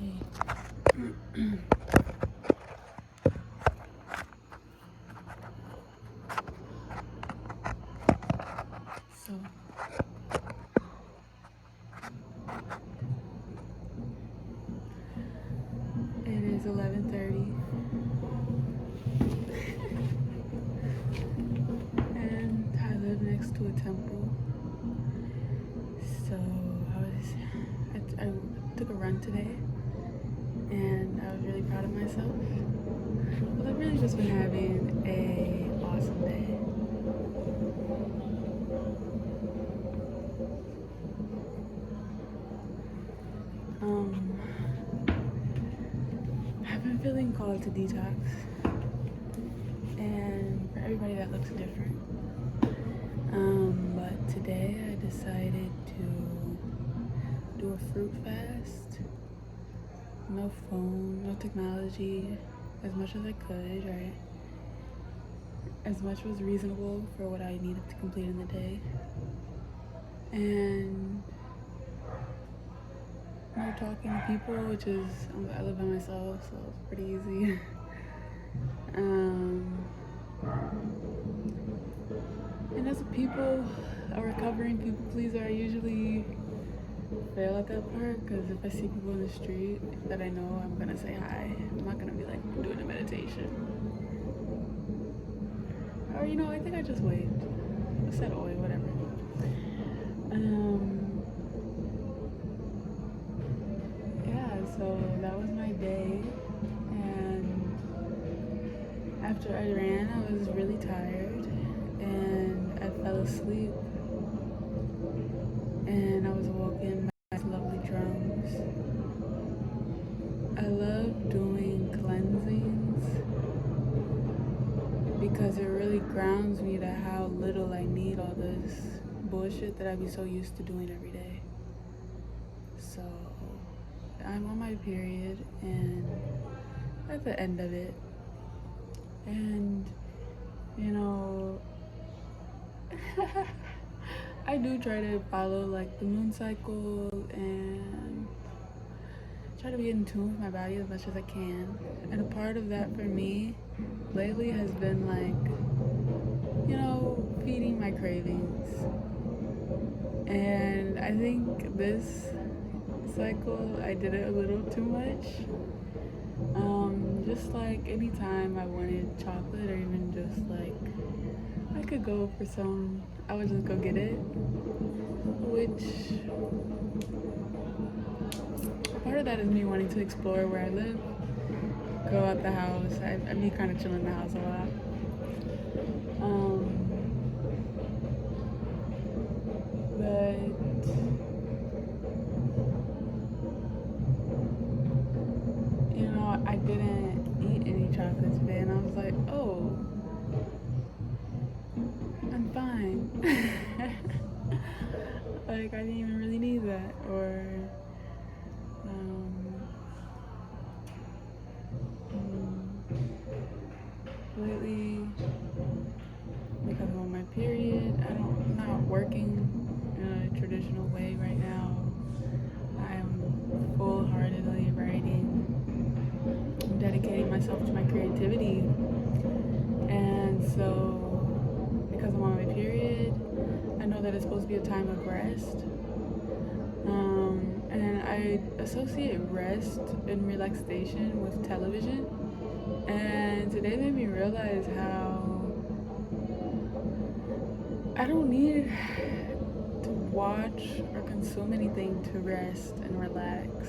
So it is 11:30 and I live next to a temple. So I took a run today and I was really proud of myself. Well, I've really just been having a awesome day. I've been feeling called to detox, and for everybody that looks different. But today I decided to do a fruit fast. No phone, no technology, as much as I could, right? As much was reasonable for what I needed to complete in the day. And no talking to people, which is, I live by myself, so it's pretty easy. And as a recovering people pleaser, I usually fail at that part because if I see people in the street that I know, I'm gonna say hi. I'm not gonna be like doing a meditation. Or I think I just waved. I said oi, whatever. Yeah, so that was my day, and after I ran, I was really tired, and I fell asleep, and I was awoken by these lovely drums. I love doing cleansings because it really grounds me to how little I need all this bullshit that I'd be so used to doing every day. So I'm on my period and at the end of it, and I do try to follow like the moon cycle and try to be in tune with my body as much as I can. And a part of that for me lately has been like, feeding my cravings. And I think this cycle I did it a little too much. Just like anytime I wanted chocolate or even just like I could go for some, I would just go get it. Which part of that is me wanting to explore where I live, go out the house. I be kind of chilling in the house a lot. But I didn't eat any chocolate today, and I was like, oh, I'm fine. Like I didn't even really need that, or lately, because I'm on my period, I'm not working in a traditional way right now. I'm full-heartedly writing. I'm dedicating myself to my creativity. And so, because I'm on my period, I know that it's supposed to be a time of rest. And I associate rest and relaxation with television. And today made me realize how I don't need to watch or consume anything to rest and relax.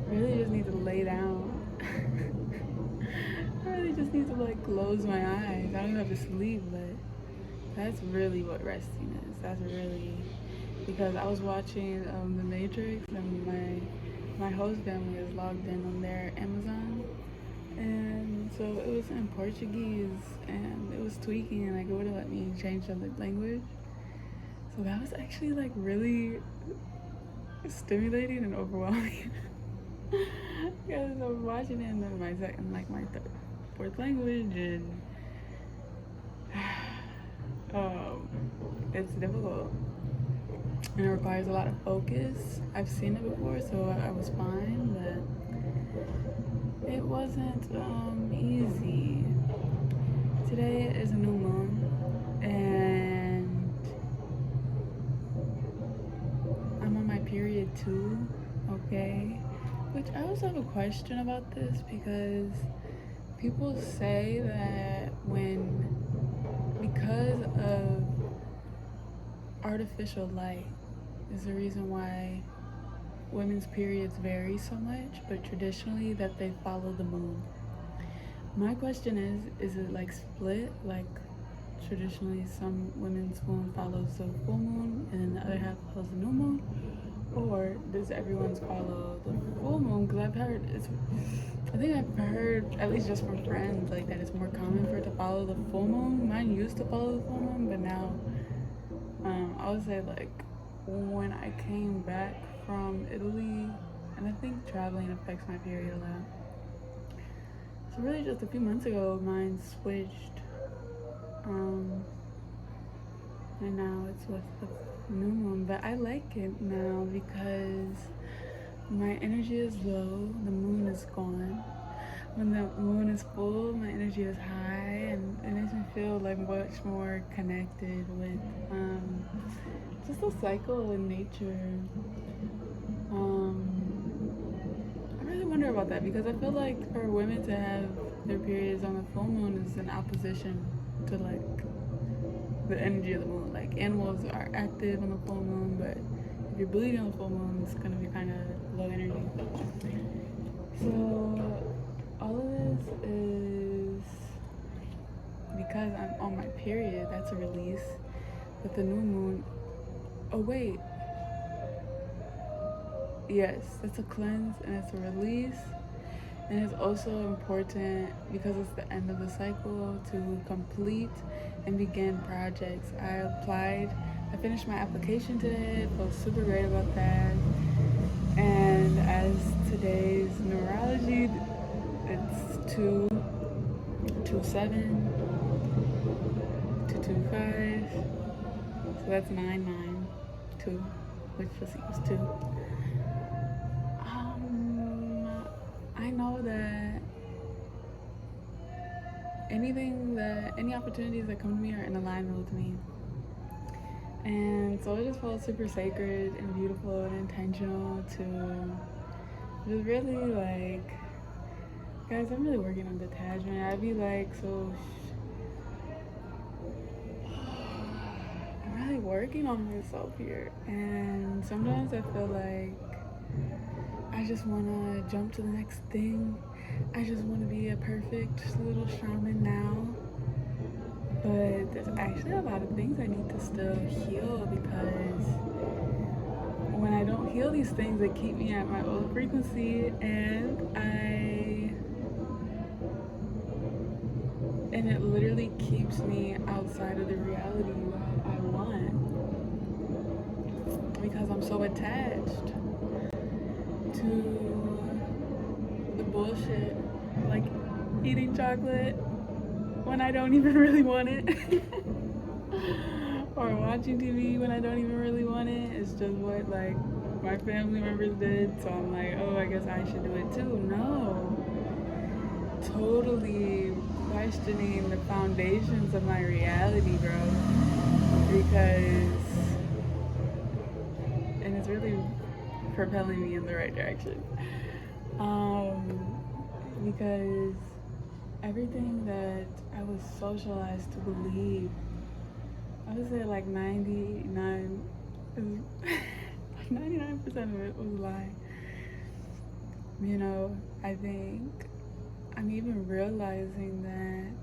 I really just need to lay down. I really just need to like close my eyes. I don't even have to sleep, but that's really what resting is. That's really, because I was watching The Matrix, and my host family is logged in on their Amazon, and so it was in Portuguese, and it was tweaking, and like it wouldn't let me change the language. So that was actually like really stimulating and overwhelming. Because I was watching it in my fourth language, and Um, it's difficult and it requires a lot of focus. I've seen it before, so I was fine, but it wasn't easy. Today is a new moon, and I'm on my period too, okay? Which I also have a question about this because people say that because of artificial light is the reason why women's periods vary so much, but traditionally that they follow the moon. My question is it like split? Like traditionally some women's moon follows the full moon and then the other half follows the new moon? Or does everyone's follow the full moon? Because I think I've heard, at least just from friends, like that it's more common for it to follow the full moon. Mine used to follow the full moon, but now, I would say like when I came back from Italy, and I think traveling affects my period a lot. So really, just a few months ago, mine switched, um, and now it's with the new moon. But I like it now because my energy is low, the moon is gone. When the moon is full, my energy is high, and it makes me feel like much more connected with just the cycle in nature. I really wonder about that because I feel like for women to have their periods on the full moon is in opposition to like the energy of the moon. Like animals are active on the full moon, but if you're bleeding on the full moon, it's gonna be kind of low energy. So all of this is because I'm on my period. That's a release. With the new moon, oh wait, yes, that's a cleanse and it's a release. And it's also important because it's the end of the cycle to complete and begin projects. I finished my application today, I feel super great about that. And as today's numerology, it's 227, 225. So that's 992, which just equals 2. I know that any opportunities that come to me are in alignment with me. And so it just felt super sacred and beautiful and intentional to just really like, guys, I'm really working on detachment. I'd be like, I'm really working on myself here. And sometimes I feel like I just want to jump to the next thing. I just want to be a perfect little shaman now. But there's actually a lot of things I need to still heal because when I don't heal these things, they keep me at my old frequency, and it literally keeps me outside of the reality that I want because I'm so attached to the bullshit, like eating chocolate when I don't even really want it, or watching TV when I don't even really want it. It's just what like my family members did, so I'm like, oh, I guess I should do it too. No, totally questioning the foundations of my reality, bro, because, and it's really propelling me in the right direction. Because everything that I was socialized to believe, I would say like 99, 99% of it was a lie. You know, I think I'm even realizing that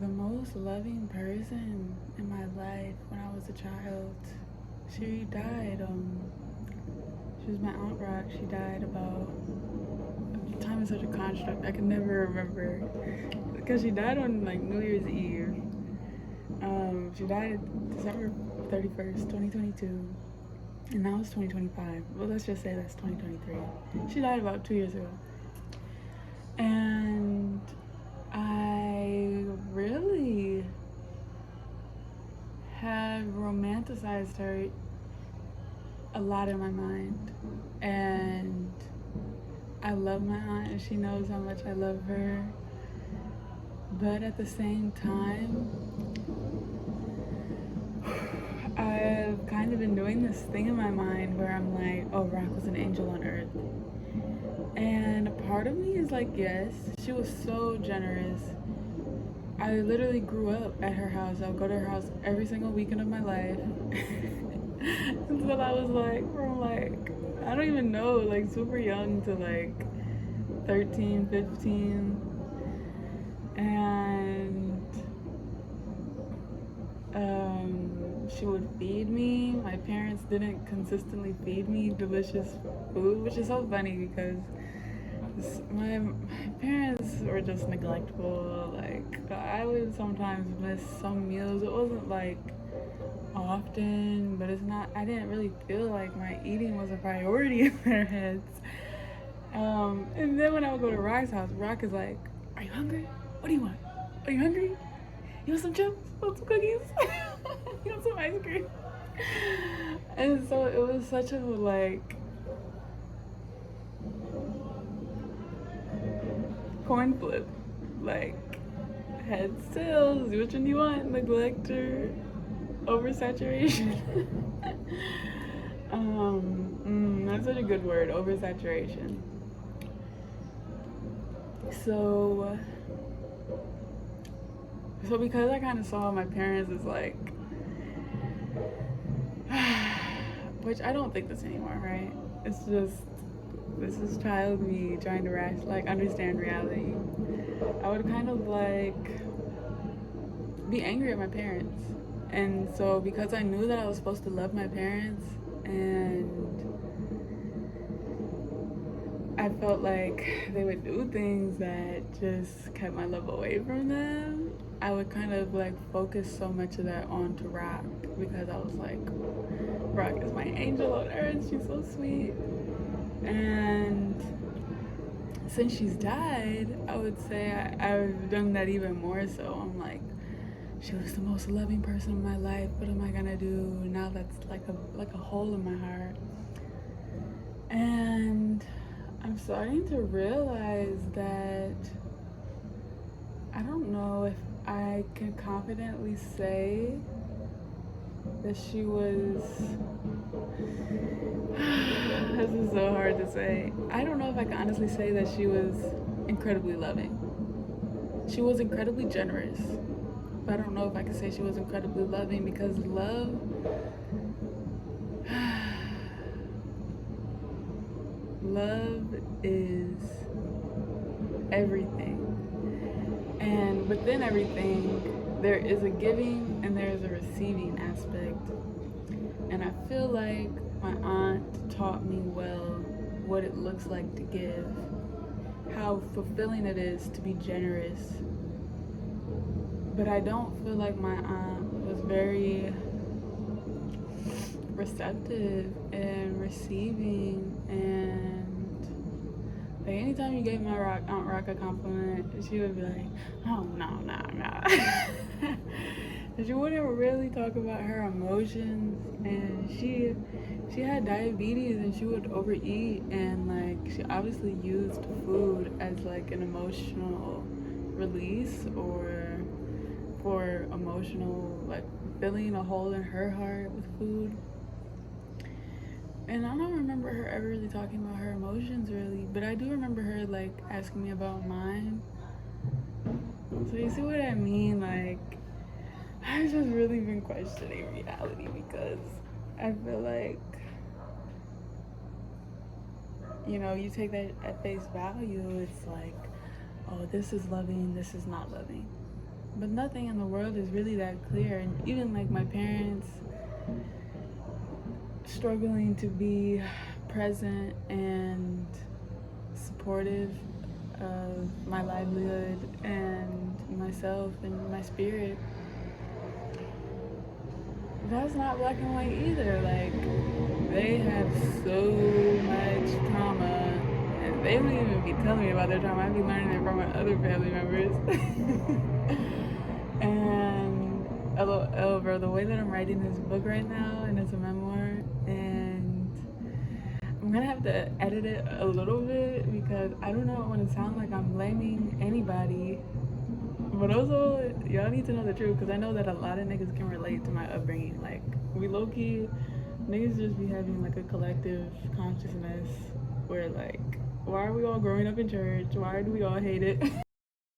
the most loving person in my life when I was a child, she died. She was my Aunt Rock. She died about, time is such a construct. I can never remember because she died on like New Year's Eve. She died December 31st, 2022. And now it's 2025. Well, let's just say that's 2023. She died about 2 years ago. And I really have romanticized her a lot in my mind. And I love my aunt, and she knows how much I love her. But at the same time, I've kind of been doing this thing in my mind where I'm like, oh, Rock was an angel on earth. And a part of me is like, yes, she was so generous. I literally grew up at her house. I would go to her house every single weekend of my life. Until I was like, from like, I don't even know, like super young to like 13, 15. And she would feed me. My parents didn't consistently feed me delicious food, which is so funny because my parents were just neglectful. Like, I would sometimes miss some meals. It wasn't like often, but it's not, I didn't really feel like my eating was a priority in their heads. And then when I would go to Rock's house, Rock is like, are you hungry? What do you want? Are you hungry? You want some chips? Want some cookies? You want some ice cream? And so it was such a like coin flip. Like, heads, tails, which one do you want? Neglect or oversaturation? That's such a good word, oversaturation. So because I kind of saw my parents as like, which I don't think this anymore, right? It's just, this is child me trying to understand reality. I would kind of like be angry at my parents. And so because I knew that I was supposed to love my parents, and I felt like they would do things that just kept my love away from them, I would kind of like focus so much of that onto Rock, because I was like, Rock is my angel on earth, she's so sweet. And since she's died, I would say I've done that even more so. I'm like, she was the most loving person in my life, what am I gonna do now? That's like a hole in my heart. And I'm starting to realize that I don't know if I can confidently say that she was this is so hard to say. I don't know if I can honestly say that she was incredibly loving. She was incredibly generous, but I don't know if I can say she was incredibly loving, because love is everything. And within everything, there is a giving and there is a receiving aspect. And I feel like my aunt taught me well what it looks like to give, how fulfilling it is to be generous. But I don't feel like my aunt was very receptive and receiving, and like anytime you gave my Aunt Rock a compliment, she would be like, oh no. She wouldn't really talk about her emotions, and she had diabetes and she would overeat, and like she obviously used food as like an emotional release or for emotional, like filling a hole in her heart with food. And I don't remember her ever really talking about her emotions really, but I do remember her like asking me about mine. So you see what I mean? Like, I've just really been questioning reality, because I feel like, you know, you take that at face value, it's like, oh, this is loving, this is not loving. But nothing in the world is really that clear. And even like my parents struggling to be present and supportive of my livelihood and myself and my spirit, that's not black and white either. Like, they have so much trauma, and they don't even be telling me about their trauma. I be learning it from my other family members. And LOL, bro, the way that I'm writing this book right now, and it's a memoir, and I'm gonna have to edit it a little bit because I do not want to sound like I'm blaming anybody. But also, y'all need to know the truth because I know that a lot of niggas can relate to my upbringing. Like, we low key, niggas just be having like a collective consciousness where, like, why are we all growing up in church? Why do we all hate it?